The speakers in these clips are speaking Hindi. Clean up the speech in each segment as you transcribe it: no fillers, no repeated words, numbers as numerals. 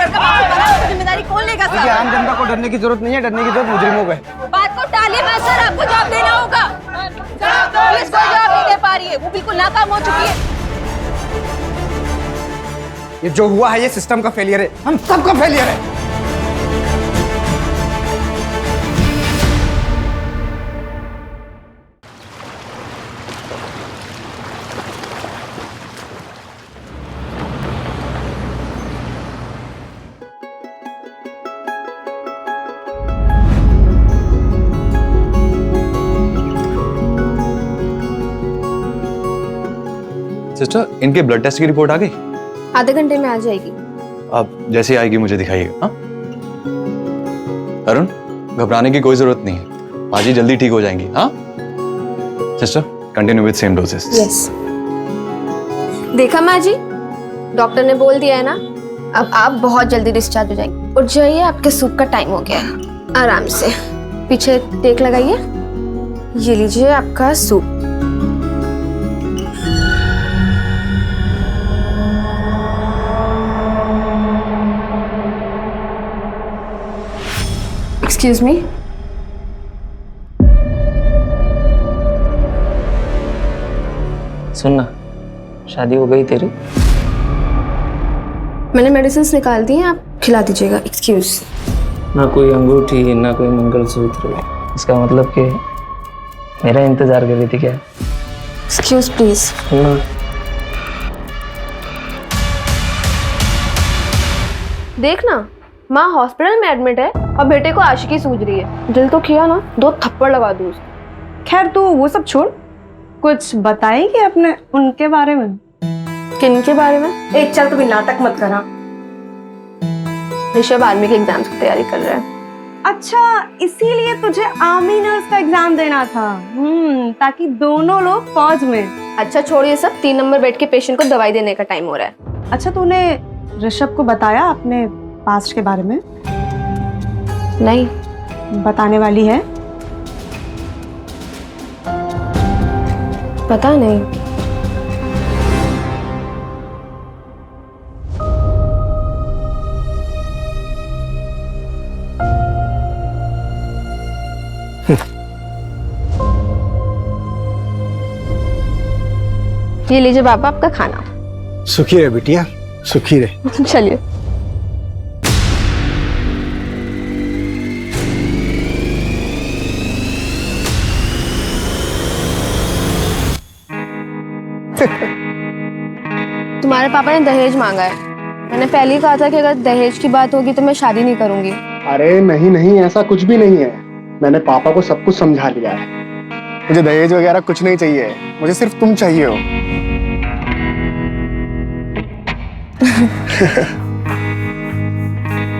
लड़का माफी मांगा, उसकी जिम्मेदारी कौन लेगा सर? आम जनता को डरने की जरूरत नहीं है, डरने की जरूरत मुजरिमों को है। बात को टालिए मत सर, आपको जवाब देना होगा। पुलिस कोई जवाब नहीं दे पा रही है, वो बिल्कुल नाकाम हो चुकी है। ये जो हुआ है ये सिस्टम का फेलियर है, हम सबका फेलियर है। सिस्टर, इनके ब्लड टेस्ट की रिपोर्ट आ गई? आधे घंटे में आ जाएगी। अब जैसे आएगी मुझे दिखाइएगा। हाँ अरुण, घबराने की कोई जरूरत नहीं है, बाजी जल्दी ठीक हो जाएंगी। हाँ sister, continue with same doses. Yes. देखा माँ जी, डॉक्टर ने बोल दिया है ना, अब आप बहुत जल्दी डिस्चार्ज हो जाएंगे। उठ जाइए, आपके सूप का टाइम हो गया है। आराम से पीछे टेक लगाइए। ये लीजिए आपका सूप। Excuse me. सुनना, शादी हो गई तेरी? मैंने मेडिसिन निकाल दी हैं, आप खिला दीजिएगा। एक्सक्यूज। ना कोई अंगूठी, ना कोई मंगलसूत्र, इसका मतलब कि मेरा इंतजार कर रही थी क्या? Excuse please. सुनना, देखना, माँ हॉस्पिटल में एडमिट है और बेटे को आशिकी सूझ रही है। दिल तो किया ना, 2 थप्पड़ लगा दूँ उसको। खैर तू वो सब छोड़, कुछ बताएगी अपने उनके बारे में? किन के बारे में? एक चल तू भी नाटक मत करा। ऋषभ आर्मी के एग्जाम्स की तैयारी कर रहा है। अच्छा, इसीलिए तुझे आर्मी नर्स का एग्जाम देना था? ताकि दोनों लोग फौज में। अच्छा छोड़िए सब, 3 नंबर बेड के पेशेंट को दवाई देने का टाइम हो रहा है। अच्छा, तूने ऋषभ को बताया अपने पास्ट के बारे में? नहीं। बताने वाली है? पता नहीं। ये लीजिए पापा आपका खाना। सुखी रहे बिटिया, सुखी रहे। चलिए। तुम्हारे पापा ने दहेज मांगा है। मैंने पहले ही कहा था कि अगर दहेज की बात होगी तो मैं शादी नहीं करूंगी। अरे नहीं नहीं, ऐसा कुछ भी नहीं है। मैंने पापा को सब कुछ समझा लिया है। मुझे दहेज वगैरह कुछ नहीं चाहिए, मुझे सिर्फ तुम चाहिए हो।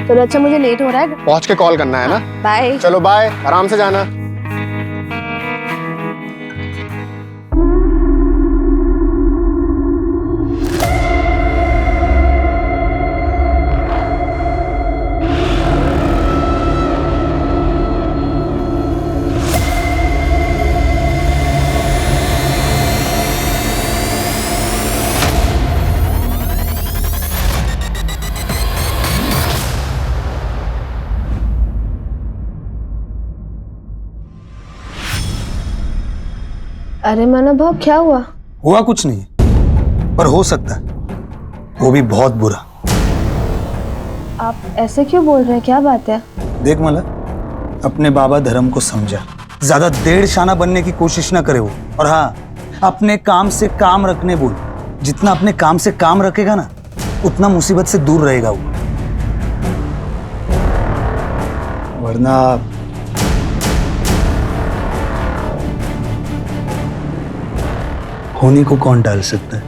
चलो अच्छा, मुझे लेट हो रहा है। पहुंच के कॉल करना है ना? बाय। चलो बाय, आराम से जाना। अरे माना भाव, क्या हुआ? हुआ कुछ नहीं, पर हो सकता है, वो भी बहुत बुरा। आप ऐसे क्यों बोल रहे हैं, क्या बात है? देख मला, अपने बाबा धर्म को समझा, ज्यादा देड़ शाना बनने की कोशिश ना करे वो। और हाँ, अपने काम से काम रखने बोल। जितना अपने काम से काम रखेगा ना, उतना मुसीबत से दूर रहेगा वो। वरना होने को कौन टाल सकता है?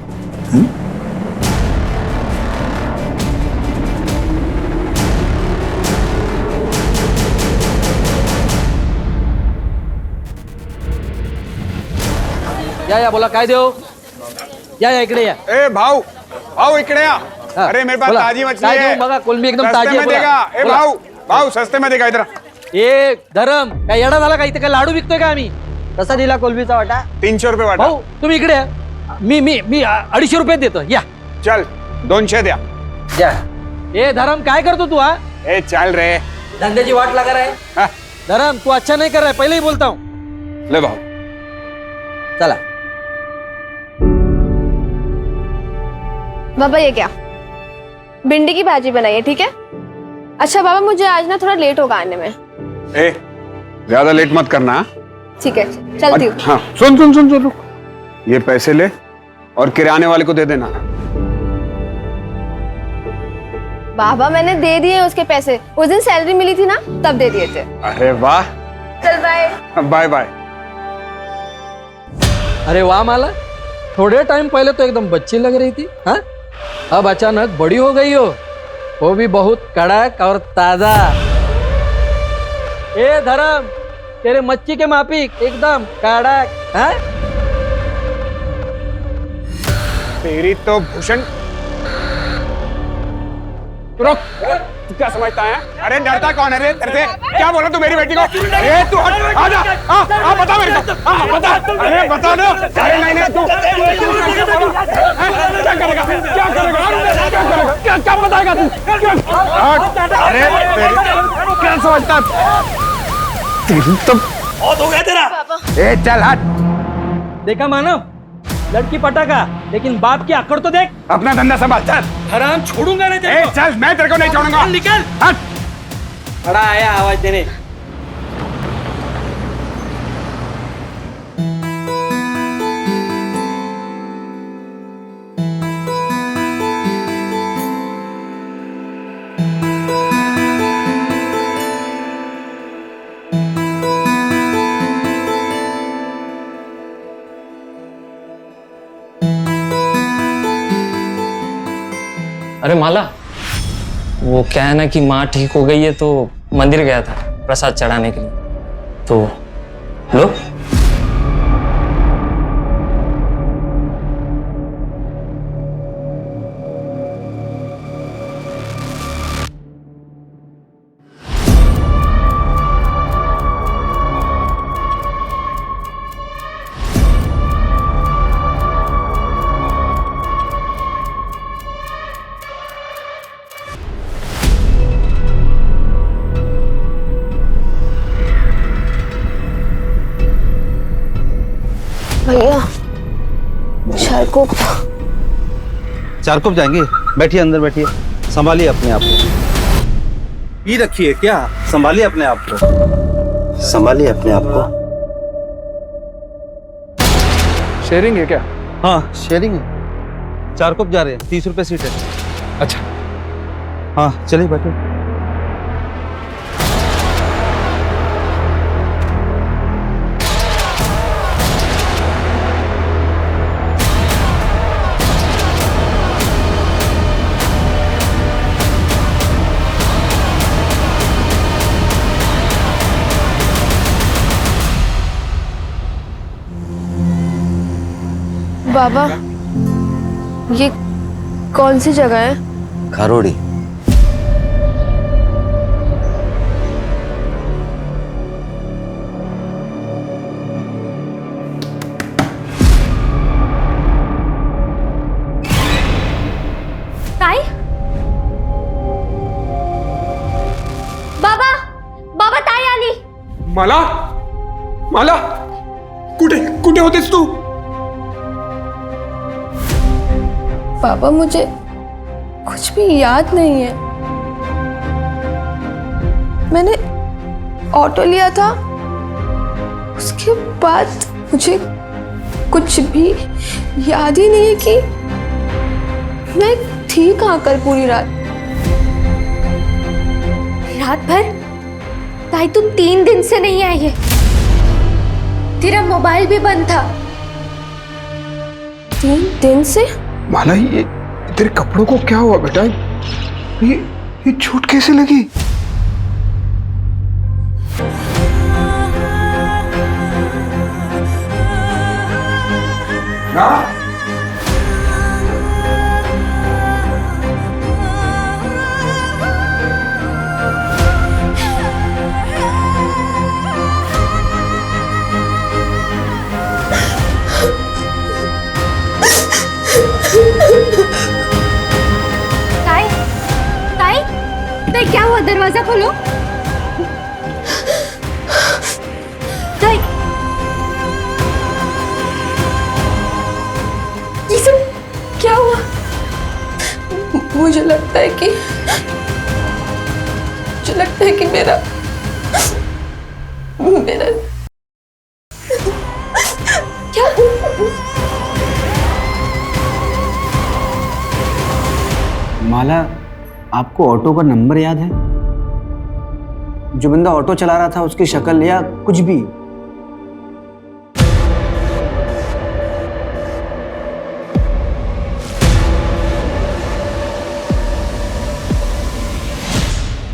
या बोला काय देऊ? या इकडे या। ए भाऊ, भाऊ इकडे या। अरे मेरे पास ताजी मछली है। बघा, कोलंबी एकदम सस्ते ताजी में आहे। देगा। ए भाऊ, भाऊ सस्ते में देगा इधर। ए धरम, काय येडा झाला का? इथे काय लाडू विकतोय का आम्ही? कसा दिला कोलंबीचा वाटा? 300 रुपये वाटा। भाऊ तुम्ही इकडे या। मी 250 रुपये देतो, या। चल 200 द्या। या ए धर्म काय करतो तू? हा ए चल रे. धंद्याची वाट लगा रहा है. हाँ. धर्म तू अच्छा नहीं कर रहा है, पहले ही बोलता हूँ. ले भाऊ. चला. बाबा ये क्या? भिंडी की भाजी बनाई है, ठीक है? अच्छा बाबा मुझे आज ना थोड़ा लेट होगा आने में. ए ज्यादा लेट मत करना. ठीक है चलती हूँ. हाँ सुन सुन सुन सुन. ये पैसे ले और किराने वाले को दे देना. बाबा मैंने दे दिए उसके पैसे. उस दिन सैलरी मिली थी ना, तब दे दिए थे. अरे वाह. चल बाय. Bye bye. अरे वाह माला, थोड़े टाइम पहले तो एकदम बच्ची लग रही थी, हाँ? अब अचानक बड़ी हो गई हो, वो भी बहुत कड़क और ताजा. ए धर्म, तेरे मच्छी के माफिक एकदम कड़क, हाँ? तेरी तो भूषण. रुक. तू क्या समझता है? अरे डरता कौन है रे तेरे से? क्या बोला तू मेरी बेटी को? अरे तू हट. आजा. बता मेरे को. बता. अरे बता दो. अरे नहीं नहीं तू क्या करेगा? क्या करेगा? क्या बताएगा तू? अरे क्या समझता? तेरी तो बहुत हो गया तेरा. ए चल हट. देखा मानव, लड़की पटाखा, लेकिन बाप की अकड़ तो देख. अपना धंधा संभाल. चल. हराम छोड़ूंगा नहीं तेरे को. चल मैं तेरे को नहीं छोड़ूंगा. निकल. हट. बड़ा आया आवाज देने. अरे माला, वो क्या है ना कि माँ ठीक हो गई है तो मंदिर गया था प्रसाद चढ़ाने के लिए, तो लो. भैया चारकोप. चारकोप जाएंगे. बैठिए अंदर बैठिए. संभालिए अपने आप को. ये रखिए. क्या संभालिए अपने आप को. संभालिए अपने आप को. शेयरिंग है क्या? हाँ शेयरिंग है. चारकोप जा रहे हैं. 30 रुपए सीट है. अच्छा. हाँ चलिए बैठो. बाबा ये कौन सी जगह है? खारोड़ी. ताई. बाबा बाबा ताई आली. माला. माला कुठे कुठे होतेस तू? पापा मुझे कुछ भी याद नहीं है. मैंने ऑटो लिया था, उसके बाद मुझे कुछ भी याद ही नहीं है कि मैं थी कहाँ कल पूरी रात. रात भर? ताई तुम 3 दिन से नहीं आई है. तेरा मोबाइल भी बंद था. 3 दिन से? माला ये तेरे कपड़ों को क्या हुआ बेटा? ये चोट कैसे लगी? ताई ताई क्या हुआ? दरवाजा खोलो। ताई ये सब क्या हुआ? मुझे लगता है कि मेरा क्या? माला, आपको ऑटो का नंबर याद है? जो बंदा ऑटो चला रहा था उसकी शक्ल या कुछ भी?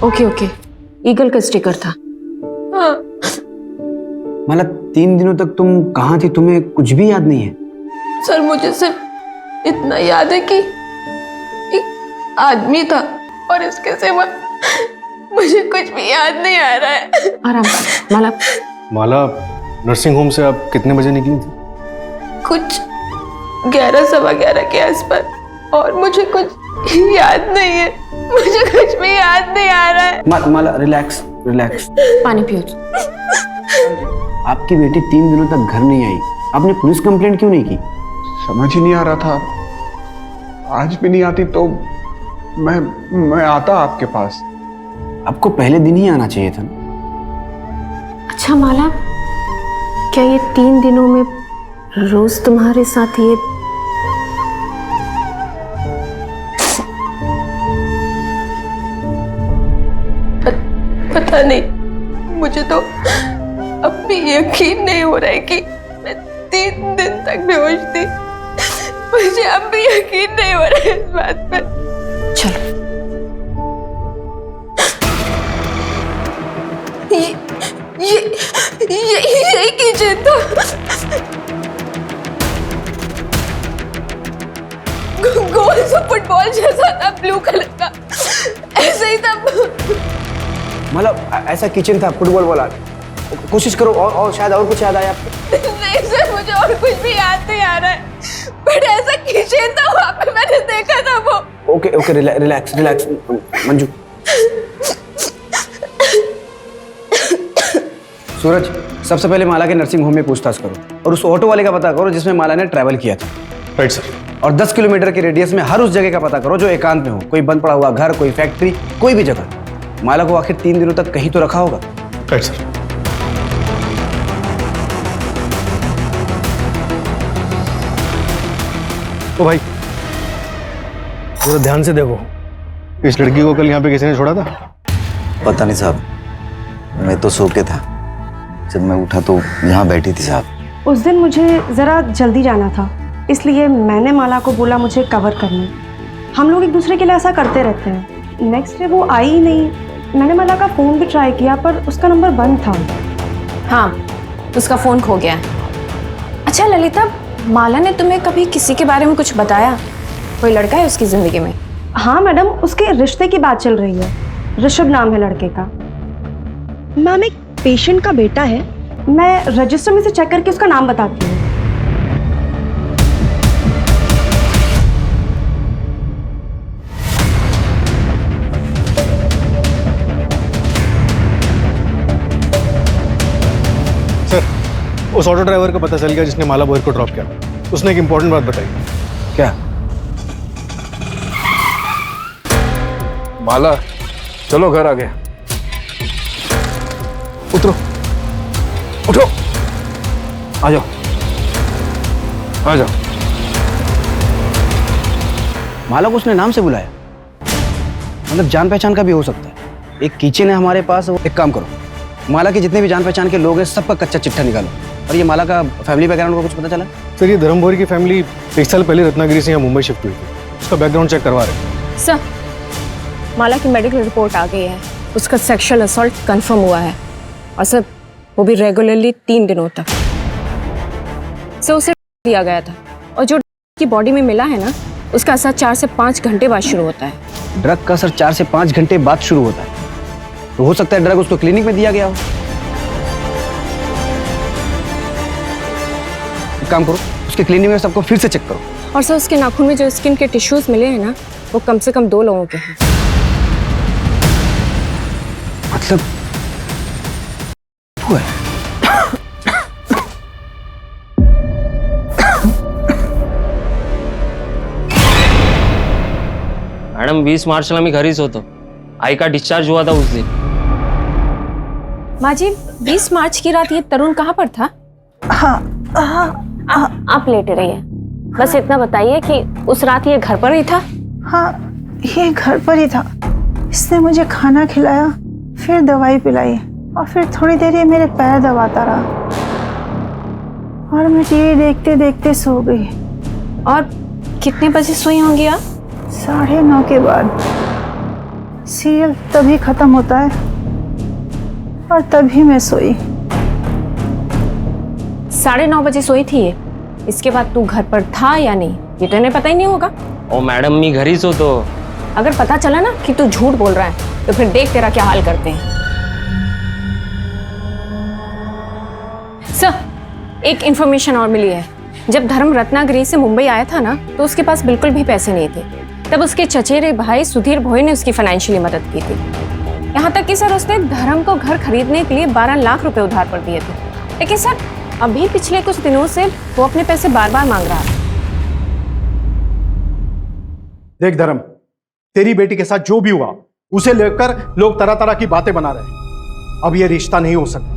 ओके ईगल का स्टिकर था। हाँ। माला, 3 दिनों तक तुम कहाँ थी? तुम्हें कुछ भी याद नहीं है? सर मुझे सिर्फ इतना याद है कि एक आदमी था और इसके सिवा मुझे कुछ भी याद नहीं आ रहा है। आराम से माला। माला, नर्सिंग होम से आप कितने बजे निकली थी? कुछ 11 सवा 11 के आसपास और मुझे कुछ याद नहीं है। मुझे कुछ भी याद नहीं आ रहा है। माला, रिलैक्स। पानी पियो। आपकी बेटी 3 दिनों तक घर नहीं आई, आपने पुलिस कंप्लेंट क्यों नहीं की? समझ ही नहीं आ रहा था। आज भी नहीं आती तो मैं आता आपके पास। आपको पहले दिन ही आना चाहिए था। अच्छा माला, क्या ये 3 दिनों में रोज तुम्हारे साथ ये पता नहीं, मुझे तो अब भी यकीन नहीं हो रहा है कि मैं 3 दिन तक बेहोश थी। मुझे अब भी यकीन नहीं हो रहा है इस बात पे। चलो ये किचन था। गोल सा फुटबॉल जैसा था, ब्लू कलर का, ऐसे ही था। मतलब ऐसा किचन था, फुटबॉल वाला? कोशिश करो और शायद और कुछ याद आया आपको। नहीं सर, मुझे और कुछ भी याद नहीं आ रहा है, बट ऐसा किचन था, वहाँ पे मैंने देखा था वो। Okay, relax Manju. सूरज, सबसे पहले माला के नर्सिंग होम में पूछताछ करो और उस ऑटो वाले का पता करो जिसमें माला ने ट्रैवल किया था। Right sir. और 10 किलोमीटर के रेडियस में हर उस जगह का पता करो जो एकांत में हो, कोई बंद पड़ा हुआ घर, कोई फैक्ट्री, कोई भी जगह। माला को आखिर 3 दिनों तक कहीं तो रखा होगा। Right sir. ओ भाई, जरा ध्यान से देखो, इस लड़की को कल यहाँ पे किसी ने छोड़ा था? पता नहीं साहब, मैं तो सो के था, जब मैं उठा तो यहाँ बैठी थी साहब। उस दिन मुझे ज़रा जल्दी जाना था, इसलिए मैंने माला को बोला मुझे कवर करने। हम लोग एक दूसरे के लिए ऐसा करते रहते हैं। नेक्स्ट डे वो आई ही नहीं। मैंने माला का फ़ोन भी ट्राई किया पर उसका नंबर बंद था। हाँ, उसका फ़ोन खो गया है। अच्छा ललिता, माला ने तुम्हें कभी किसी के बारे में कुछ बताया? कोई लड़का है उसकी ज़िंदगी में? हाँ मैडम, उसके रिश्ते की बात चल रही है। ऋषभ नाम है लड़के का। मैम, एक पेशेंट का बेटा है। मैं रजिस्टर में से चेक करके उसका नाम बताती हूँ। सर, उस ऑटो ड्राइवर का पता चल गया जिसने माला बोहर को ड्रॉप किया। उसने एक इंपॉर्टेंट बात बताई। क्या? माला, चलो घर आ गए। उतरो, उठो, आ जाओ, आ जाओ। माला को उसने नाम से बुलाया? मतलब जान पहचान का भी हो सकता है। एक किचन है हमारे पास। एक काम करो, माला के जितने भी जान पहचान के लोग हैं सबका कच्चा चिट्ठा निकालो। और ये माला का फैमिली बैकग्राउंड का कुछ पता चला? सर, ये धर्म बोहर की फैमिली 1 साल पहले रत्नागिरी से यहाँ मुंबई शिफ्ट हुई थी। उसका बैकग्राउंड चेक करवा रहे हैं। सर, माला की मेडिकल रिपोर्ट आ गई है। उसका सेक्सुअल असॉल्ट कंफर्म हुआ है और सर वो भी रेगुलरली 3 दिनों तक। सर उसे दिया गया था और जो की बॉडी में मिला है ना, उसका असर 4 से 5 घंटे बाद शुरू होता है। ड्रग का असर 4 से 5 घंटे बाद शुरू होता है? तो हो सकता है ड्रग उसको क्लिनिक में दिया गया हो। एक काम करो, उसके क्लिनिक में सबको फिर से चेक करो। और सर उसके नाखून में जो स्किन के टिश्यूज मिले हैं ना, वो कम से कम 2 लोगों के हैं। मतलब वो है। मैडम 20 मार्चला मी घरीच होतो. आई का डिस्चार्ज हुआ था उस दिन. माँ जी 20 मार्च की रात ये तरुण कहाँ पर था? आप लेटे रहिए, बस इतना बताइए कि उस रात ये घर पर ही था? हाँ, ये घर पर ही था. इसने मुझे खाना खिलाया, फिर दवाई पिलाई और फिर थोड़ी देर ये मेरे पैर दबाता रहा और मैं टीवी देखते देखते सो गई. और कितने बजे सोई होंगी आप? 9:30 के बाद. सीरियल तभी खत्म होता है और तभी मैं सोई. 9:30 बजे सोई थी ये. इसके बाद तू घर पर था या नहीं ये तो इन्हें पता ही नहीं होगा. ओ मैडम मी घरीच होतो. अगर पता चला ना कि तू झूठ बोल रहा है तो फिर देख तेरा क्या हाल करते हैं. सर, एक इंफॉर्मेशन और मिली है. जब धर्म रत्नागिरी से मुंबई आया था ना तो उसके पास बिल्कुल भी पैसे नहीं थे. तब उसके चचेरे भाई सुधीर भोई ने उसकी फाइनेंशियली मदद की थी. यहाँ तक कि सर उसने धर्म को घर खरीदने के लिए 12 लाख रुपए उधार पर दिए थे. लेकिन सर अभी पिछले कुछ दिनों से वो अपने पैसे बार बार मांग रहा है. देख धर्म, तेरी बेटी के साथ जो भी हुआ उसे लेकर लोग तरह तरह की बातें बना रहे हैं. अब ये रिश्ता नहीं हो सकता.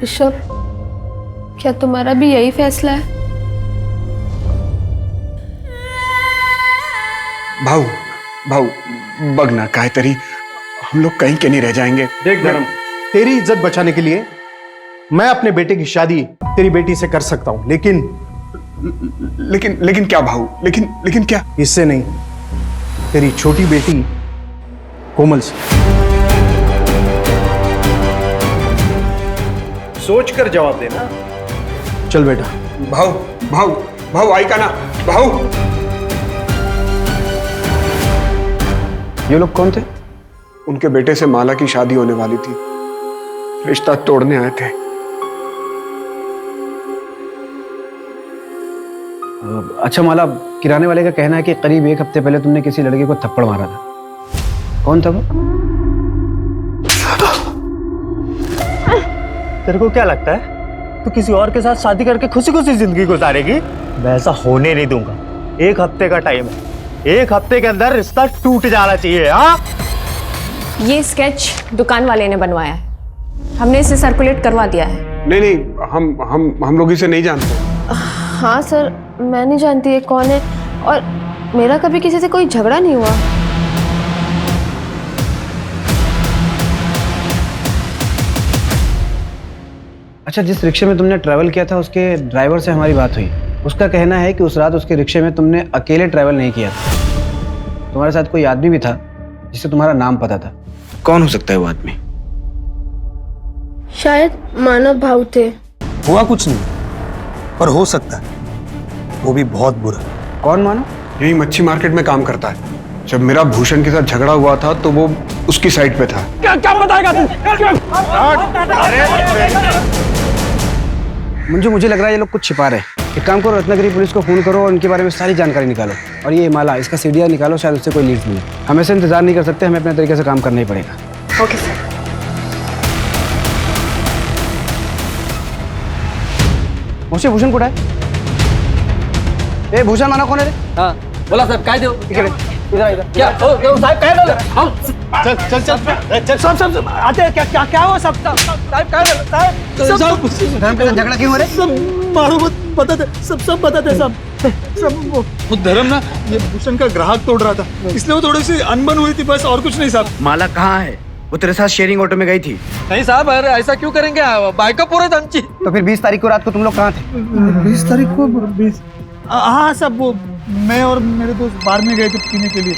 ऋषभ, क्या तुम्हारा भी यही फैसला है? भाऊ भाऊ बघ ना काय तरी हम लोग कहीं के नहीं रह जाएंगे. देख धर्म, तेरी इज्जत बचाने के लिए मैं अपने बेटे की शादी तेरी बेटी से कर सकता हूं, लेकिन क्या भाऊ? लेकिन क्या? इससे नहीं, तेरी छोटी बेटी कोमल से. सोच कर जवाब देना. चल बेटा. भाऊ भाऊ भाऊ आई का ना भाऊ. ये लोग कौन थे? उनके बेटे से माला की शादी होने वाली थी, रिश्ता तोड़ने आए थे. अच्छा माला, किराने वाले का कहना है कि करीब 1 हफ्ते पहले तुमने किसी लड़के को थप्पड़ मारा था. कौन था वो? तेरे को क्या लगता है तू किसी और के साथ शादी करके खुशी खुशी जिंदगी गुजारेगी? मैं ऐसा होने नहीं दूंगा. 1 हफ्ते का टाइम है. 1 हफ्ते के अंदर रिश्ता टूट जाना चाहिए. हाँ, ये स्केच दुकान वाले ने बनवाया है. हमने इसे सर्कुलेट करवा दिया है. नहीं, हम लोग इसे नहीं जानते. हाँ सर, मैं नहीं जानती ये कौन है और मेरा कभी किसी से कोई झगड़ा नहीं हुआ. अच्छा, जिस रिक्शे में तुमने ट्रैवल किया था उसके ड्राइवर से हमारी बात हुई. उसका कहना है कि उस रात उसके रिक्शे में तुमने अकेले ट्रैवल नहीं किया था. तुम्हारे साथ कोई आदमी भी था जिससे तुम्हारा नाम पता था. कौन हो सकता है वो आदमी? शायद मानव भाव थे. हुआ कुछ नहीं, पर हो सकता है. वो भी बहुत बुरा. कौन मानव? यही मच्छी मार्केट में काम करता है. जब मेरा भूषण के साथ झगड़ा हुआ था तो वो उसकी साइड पे था. क्या बताएगा तू? मुझे लग रहा है ये लोग कुछ छिपा रहे हैं. एक काम करो, रत्नागिरी पुलिस को फोन करो और उनके बारे में सारी जानकारी निकालो. और ये माला, इसका सीडीआर निकालो, शायद उससे कोई लीड मिले. हम ऐसे इंतजार नहीं कर सकते, हमें अपने तरीके से काम करना ही पड़ेगा. Okay sir. मुझे भूषण कुठं आहे? ए भूषण मानव कोण आहे रे? हाँ बोला साहब काय देऊ? इकडे, इधर. क्या साहब काय झालं? चल सब आते हैं. क्या हुआ सब? साहब काय झालं? साहब धर्म के साथ झगड़ा क्यों हो रहा है? सब मारो मत, बताते सब बताते सब. वो धर्म ना ये भूषण का ग्राहक तोड़ रहा था, इसलिए वो थोड़ी सी अनबन हुई थी, बस और कुछ नहीं साहब. माला कहाँ है? वो तेरे साथ शेयरिंग ऑटो में गई थी. नहीं साहब, अरे ऐसा क्यों करेंगे? बाइक पूरा आमची. तो फिर 20 तारीख को रात को तुम लोग कहाँ थे? 20 तारीख को 20. हाँ सब, वो मैं और मेरे दोस्त बार में गए थे पीने के लिए.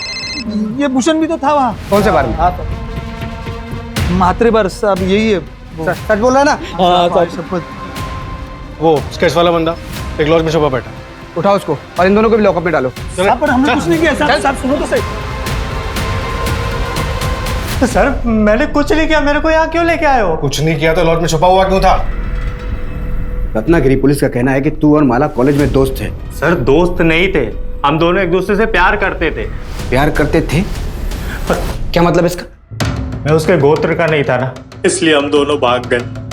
ये भूषण भी तो था वहाँ. कौन से बार में? मात्रे बार साहब, यही है. सच बोल रहा है ना? हाँ सब. वो स्केच वाला बंदा एक लॉज में छुपा बैठा. उठाओ उसको और इन दोनों को भी लॉकअप में डालो. पर हमने कुछ नहीं किया. साहब सुनो तो सही. सर मैंने कुछ नहीं किया. मेरे को यहाँ क्यों लेके आए हो? कुछ नहीं किया तो लॉज में छुपा हुआ क्यों था? रत्नागिरी पुलिस का कहना है कि तू और माला कॉलेज में दोस्त थे। सर दोस्त नहीं थे, हम दोनों एक दूसरे से प्यार करते थे। प्यार करते थे? क्या मतलब इसका? मैं उसके गोत्र का नहीं था ना, इसलिए हम दोनों भाग गए।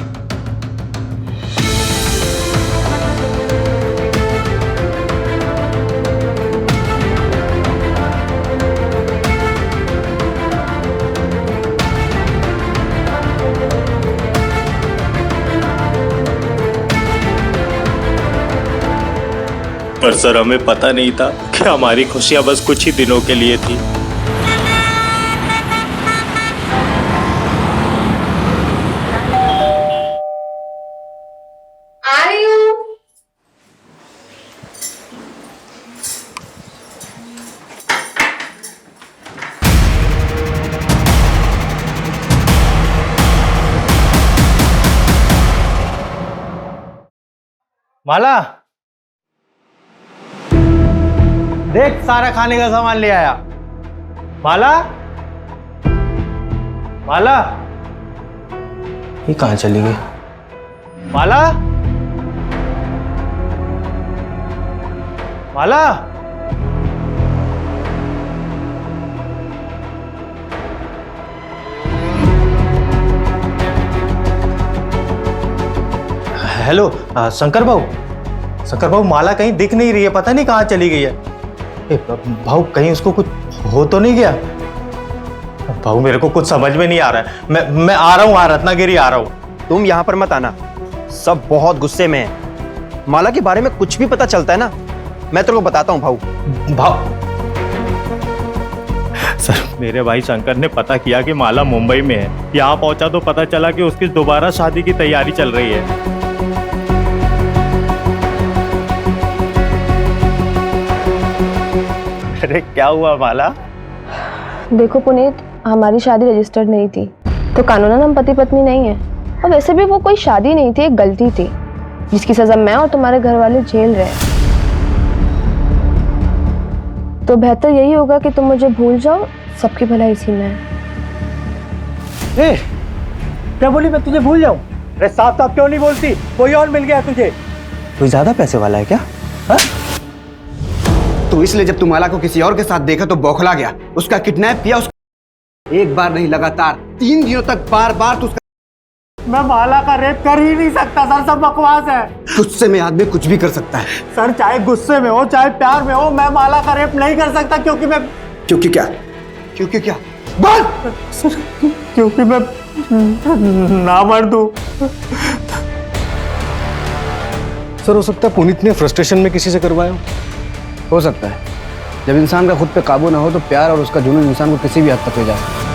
पर सर हमें पता नहीं था कि हमारी खुशियां बस कुछ ही दिनों के लिए थी। आ रही हूँ। माला देख, सारा खाने का सामान ले आया। माला, माला, ये कहाँ चली गई? माला, माला। हेलो शंकर भाऊ, माला कहीं दिख नहीं रही है, पता नहीं कहाँ चली गई है। भाऊ कहीं उसको कुछ हो तो नहीं गया? भाऊ मेरे को कुछ समझ में नहीं आ रहा है। मैं आ रहा हूँ, रत्नागिरी आ रहा हूँ। तुम यहाँ पर मत आना, सब बहुत गुस्से में है। माला के बारे में कुछ भी पता चलता है ना, मैं तेरे को बताता हूँ भाऊ। सर मेरे भाई शंकर ने पता किया कि माला मुंबई में है। यहाँ पहुंचा तो पता चला कि उसकी दोबारा शादी की तैयारी चल रही है। अरे क्या हुआ माला? देखो पुनीत, हमारी शादी रजिस्टर्ड नहीं थी, तो कानूनन हम पति पत्नी नहीं है। और वैसे भी वो कोई शादी नहीं थी, एक गलती थी जिसकी सजा मैं और तुम्हारे घर वाले झेल रहे हैं। तो बेहतर यही होगा कि तुम मुझे भूल जाओ, सबकी भलाई इसी में है। क्या बोली मैं तुझे भूल जाऊं? अरे साफ साफ क्यों नहीं बोलती? कोई और मिल गया तुझे? कोई ज्यादा पैसे वाला है क्या? हा? तो इसलिए जब तुम माला को किसी और के साथ देखा तो बौखला गया, उसका किडनैप किया। एक बार नहीं, लगातार 3 दिनों तक बार बार तो उसका। मैं माला का रेप कर ही नहीं सकता सर, सब बकवास है। गुस्से में आदमी कुछ भी कर सकता है सर, चाहे गुस्से में हो चाहे प्यार में हो, मैं माला का रेप नहीं कर सकता। क्योंकि मैं क्योंकि क्या बोल सर, क्योंकि मैं ना मर दूं। सर हो सकता है पुनीत ने फ्रस्ट्रेशन में किसी से करवाया हो सकता है। जब इंसान का खुद पे काबू ना हो तो प्यार और उसका जुनून इंसान को किसी भी हद तक ले जा सकता है।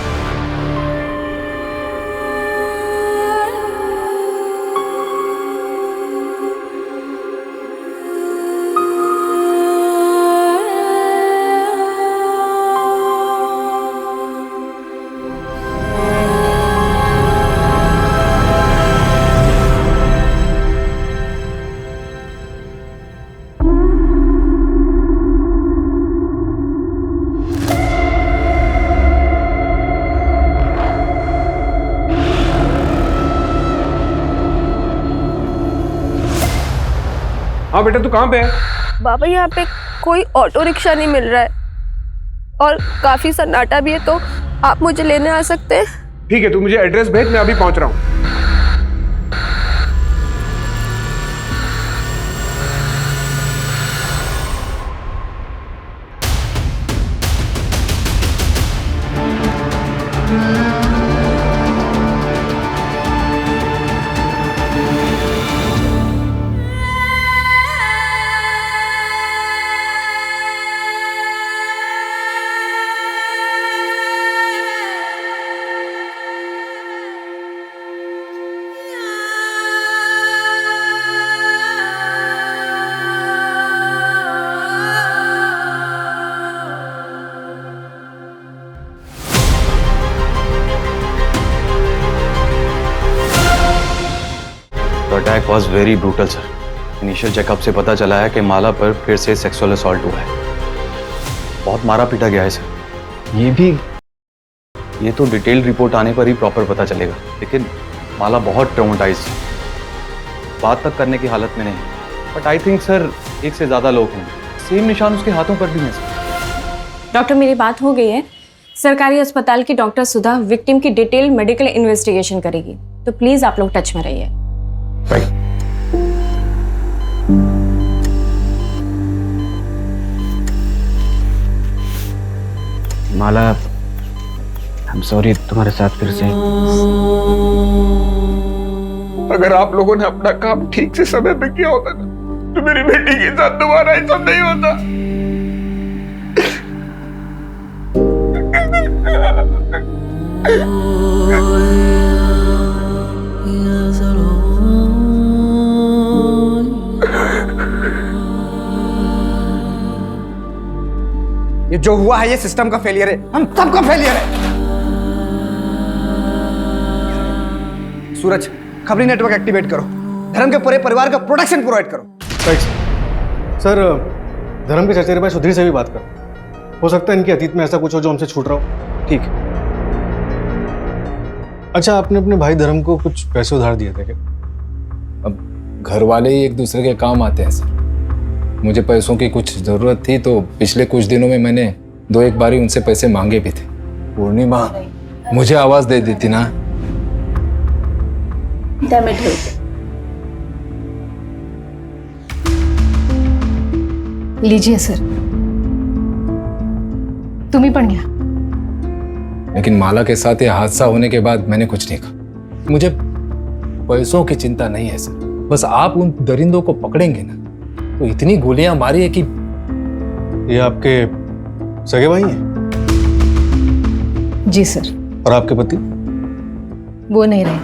हाँ बेटा, तू कहाँ पे है? बाबा यहाँ पे कोई ऑटो रिक्शा नहीं मिल रहा है और काफी सन्नाटा भी है, तो आप मुझे लेने आ सकते हैं? ठीक है, तू मुझे एड्रेस भेज, मैं अभी पहुंच रहा हूँ। Attack was very brutal sir. Initial checkup से पता चला है कि माला पर फिर से सेक्सुअल असॉल्ट हुआ है। बहुत मारा पीटा गया है सर। ये तो डिटेल्ड रिपोर्ट आने पर ही प्रॉपर पता चलेगा, लेकिन माला बहुत ट्रॉमेटाइज्ड है। बात तक करने की हालत में नहीं। बट आई थिंक सर एक से ज़्यादा लोग हैं, सेम निशान उसके हाथों पर भी हैं सर। डॉक्टर मेरी बात हो गई है। सरकारी अस्पताल की डॉक्टर सुधा विक्टिम की डिटेल मेडिकल इन्वेस्टिगेशन करेगी, तो प्लीज आप लोग टच में रहिए। माला, आई एम सॉरी तुम्हारे साथ फिर से। अगर आप लोगों ने अपना काम ठीक से समय पे किया होता ना, तो मेरी बेटी के साथ दोबारा ऐसा नहीं होता। ये जो हुआ है ये सिस्टम का फेलियर है, हम सबका फेलियर है। सूरज, खबरी नेटवर्क एक्टिवेट करो, धर्म के पूरे परिवार का प्रोटेक्शन प्रोवाइड करो। राइट सर, धर्म के चचेरे भाई सुधीर से भी बात करो। हो सकता है इनके अतीत में ऐसा कुछ हो जो हमसे छूट रहा हो। ठीक। अच्छा, आपने अपने भाई धर्म को कुछ पैसे उधार दिए थे क्या? अब घर वाले ही एक दूसरे के काम आते हैं सर। मुझे पैसों की कुछ ज़रूरत थी तो पिछले कुछ दिनों में मैंने 2-1 बारी उनसे पैसे मांगे भी थे। पूर्णिमा मुझे आवाज़ दे देती ना। लीजिए सर, तुम्ही पण घ्या। लेकिन माला के साथ ये हादसा होने के बाद मैंने कुछ नहीं कहा। मुझे पैसों की चिंता नहीं है सर, बस आप उन दरिंदों को पकड़ेंगे ना तो इतनी गोलियां मारी है कि। ये आपके सगे भाई हैं? जी सर। और आपके पति? वो नहीं रहे।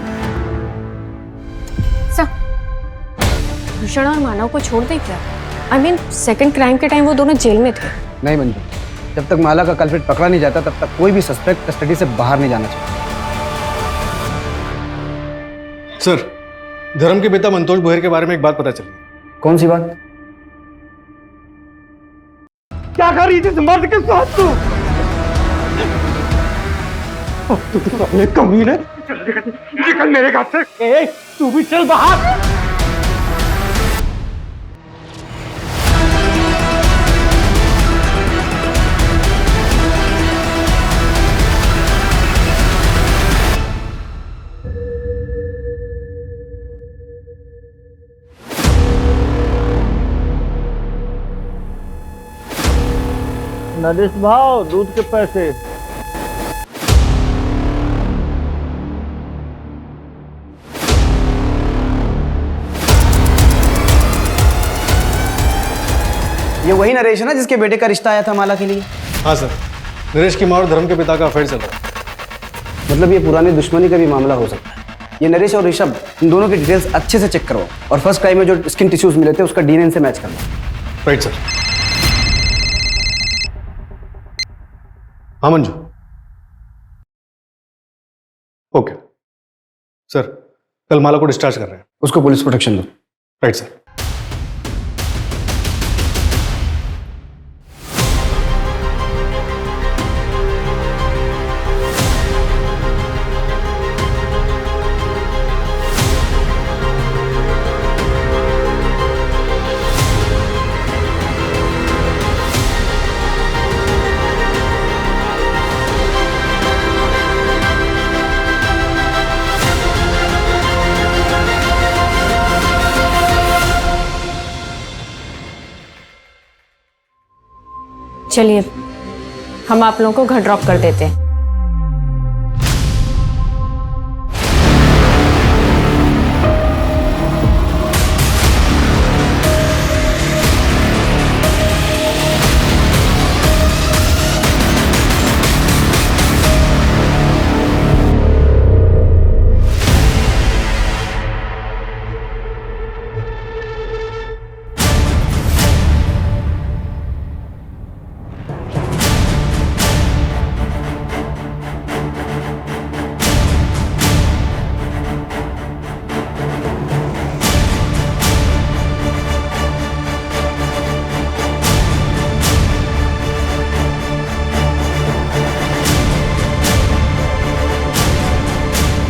सर, भूषण और मानव को छोड़ दे क्या? आई मीन सेकंड क्राइम के टाइम वो दोनों जेल में थे। नहीं मंजू, जब तक माला का कल्प्रिट पकड़ा नहीं जाता तब तक कोई भी सस्पेक्ट कस्टडी से बाहर नहीं जाना चाहिए। सर, धर्म के पिता मंतोष बोहर के बारे में एक बात पता चली। कौन सी बात? क्या कर रही थी मर्द के साथ तू? अपने कमीने, निकल मेरे घर से। तू भी चल बाहर। नरेश भाव, दूध के पैसे। ये वही नरेश है ना जिसके बेटे का रिश्ता आया था माला के लिए? हाँ सर, नरेश की माँ और धर्म के पिता का अफेयर चल रहा है। मतलब ये पुरानी दुश्मनी का भी मामला हो सकता है। ये नरेश और ऋषभ, इन दोनों की डिटेल्स अच्छे से चेक करो और फर्स्ट क्राइम में जो स्किन टिश्यूज मिले थे उसका डीएनए से मैच करना। Right sir. हाँ मंजू। ओके सर, कल माला को डिस्चार्ज कर रहे हैं। उसको पुलिस प्रोटेक्शन दो। Right sir. चलिए हम आप लोगों को घर ड्रॉप कर देते हैं।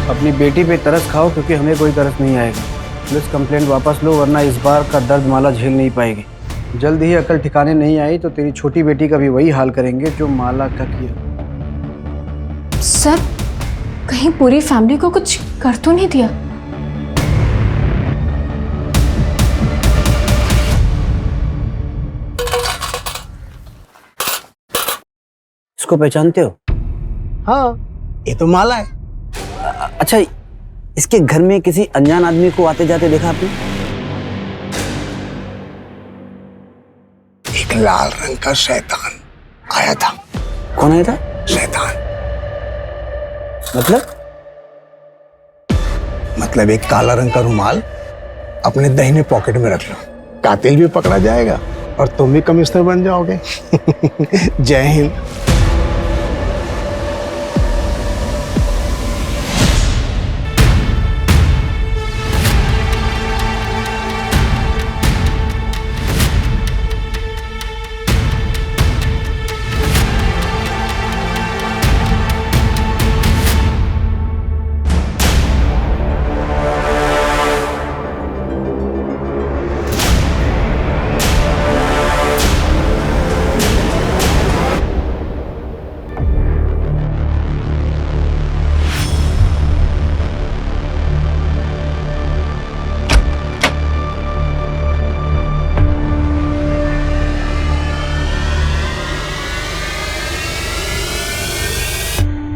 अपनी बेटी पे तरस खाओ क्योंकि हमें कोई तरस नहीं आएगा। पुलिस कंप्लेंट वापस लो, वरना इस बार का दर्द माला झेल नहीं पाएगी। जल्द ही अकल ठिकाने नहीं आई तो तेरी छोटी बेटी का भी वही हाल करेंगे जो माला का किया। सर, कहीं पूरी फैमिली को कुछ कर तो नहीं दिया? इसको पहचानते हो? हाँ, ये तो माला है। अच्छा, इसके घर में किसी अनजान आदमी को आते जाते देखा आपने? एक लाल रंग का शैतान आया था। कौन आया था? शैतान मतलब एक काला रंग का रुमाल अपने दाहिने पॉकेट में रख लो, कातिल भी पकड़ा जाएगा और तुम भी कमिश्नर बन जाओगे। जय हिंद।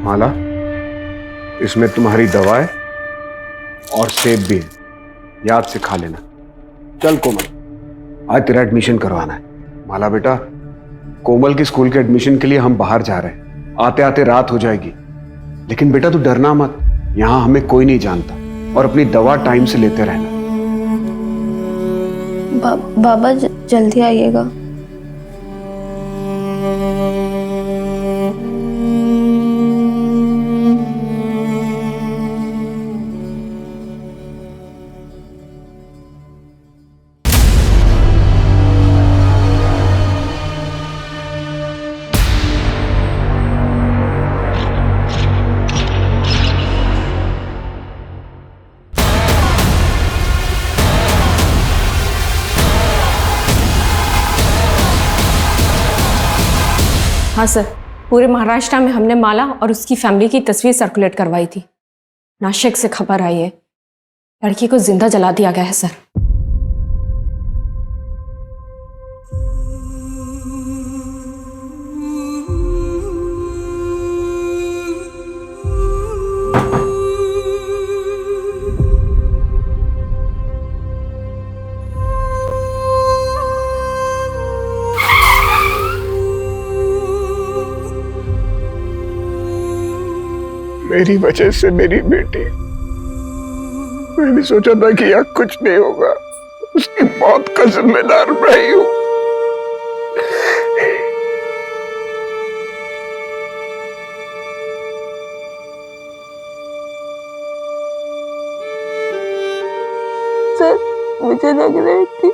माला, इसमें तुम्हारी दवा है और सेब भी है, याद से खा लेना। चल कोमल, आज तेरा एडमिशन करवाना है। माला बेटा, कोमल की स्कूल के एडमिशन के लिए हम बाहर जा रहे हैं, आते आते रात हो जाएगी। लेकिन बेटा तू डरना मत, यहाँ हमें कोई नहीं जानता, और अपनी दवा टाइम से लेते रहना। बाबा जल्दी आइएगा। हाँ सर, पूरे महाराष्ट्र में हमने माला और उसकी फैमिली की तस्वीर सर्कुलेट करवाई थी। नासिक से खबर आई है, लड़की को जिंदा जला दिया गया है सर। मेरी वजह से मेरी बेटी, मैंने सोचा था कि यहाँ कुछ नहीं होगा, उसकी मौत का जिम्मेदार मैं ही हूं। सर, मुझे लग रही थी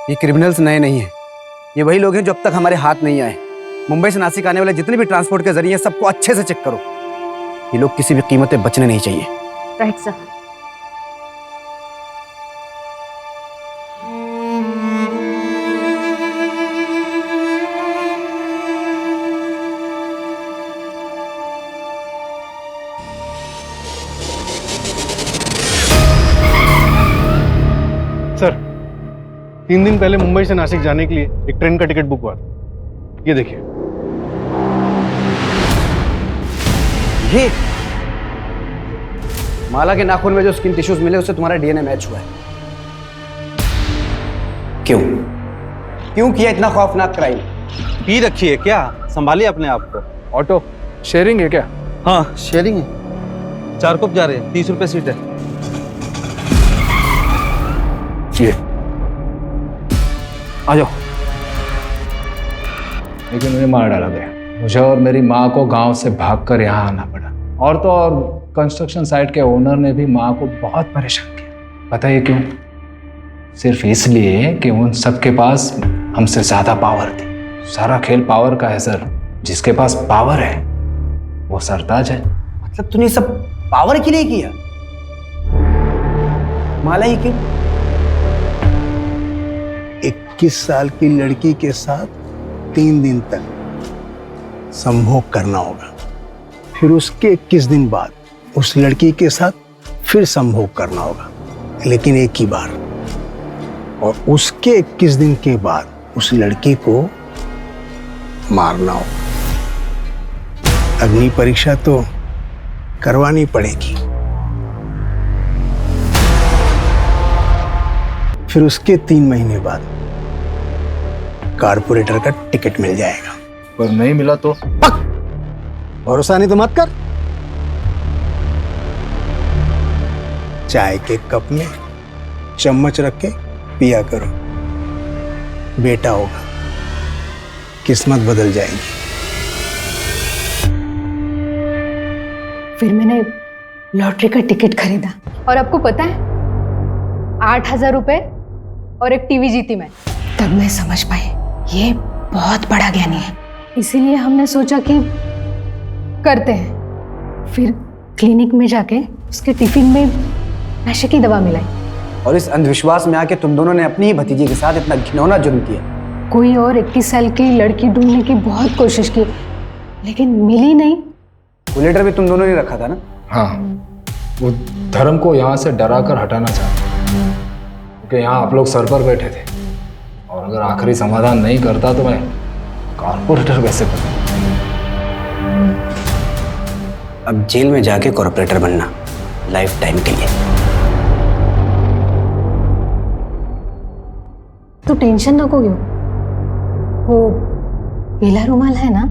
ये क्रिमिनल्स नए नहीं हैं, ये वही लोग हैं जो अब तक हमारे हाथ नहीं आए। मुंबई से नासिक आने वाले जितने भी ट्रांसपोर्ट के जरिए सबको अच्छे से चेक करो। ये लोग किसी भी कीमत पे बचने नहीं चाहिए। Right sir. सर, 3 दिन पहले मुंबई से नासिक जाने के लिए एक ट्रेन का टिकट बुक हुआ था। ये देखिए। ये माला के नाखून में जो स्किन टिश्यूज मिले उससे तुम्हारा डीएनए मैच हुआ है। क्यों क्यों किया इतना खौफनाक क्राइम? पी रखी है क्या? संभालिए अपने आप को। ऑटो शेयरिंग है क्या? हाँ शेयरिंग है। 4 कप जा रहे हैं, 30 रुपए सीट है। ये आ जाओ। लेकिन मुझे मार डाला गया। मुझे और मेरी माँ को गांव से भागकर यहाँ आना पड़ा। और तो और कंस्ट्रक्शन साइट के ओनर ने भी माँ को बहुत परेशान किया। पता है क्यों? सिर्फ इसलिए कि उन सबके पास हमसे ज्यादा पावर थी। सारा खेल पावर का है सर। जिसके पास पावर है वो सरताज है। मतलब तूने सब पावर के लिए किया? माला ही क्यों? 21 साल की लड़की के साथ 3 दिन तक संभोग करना होगा, फिर उसके 21 दिन बाद उस लड़की के साथ फिर संभोग करना होगा, लेकिन एक ही बार, और उसके 21 दिन के बाद उस लड़की को मारना होगा। अग्नि परीक्षा तो करवानी पड़ेगी। फिर उसके 3 महीने बाद कारपोरेटर का टिकट मिल जाएगा। पर नहीं मिला तो? भरोसा नहीं तो मत कर। चाय के कप में चम्मच रख के पिया करो, बेटा होगा, किस्मत बदल जाएगी। फिर मैंने लॉटरी का टिकट खरीदा और आपको पता है 8,000 रुपए और एक टीवी जीती मैं। तब मैं समझ पाई ये बहुत बड़ा ज्ञानी है, इसीलिए हमने सोचा कि करते हैं। फिर क्लिनिक में जाके उसके टिफिन में नशे की दवा मिलाई। और इस अंधविश्वास में आके तुम दोनों ने अपनी ही भतीजी के साथ इतना घिनौना जुर्म किया। कोई और 21 साल की लड़की ढूंढने की बहुत कोशिश की, लेकिन मिली नहीं। वो लेटर भी तुम दोनों ने रखा था ना? हाँ, वो धर्म को यहाँ से डरा कर हटाना चाहते, क्योंकि यहाँ आप लोग सर पर बैठे थे, और अगर आखिरी समाधान नहीं करता तो मैं कॉर्पोरेटर कैसे बनूं? अब जेल में जाके कॉर्पोरेटर बनना, लाइफ टाइम के लिए। तो टेंशन नको क्यों, वो पीला रुमाल है ना,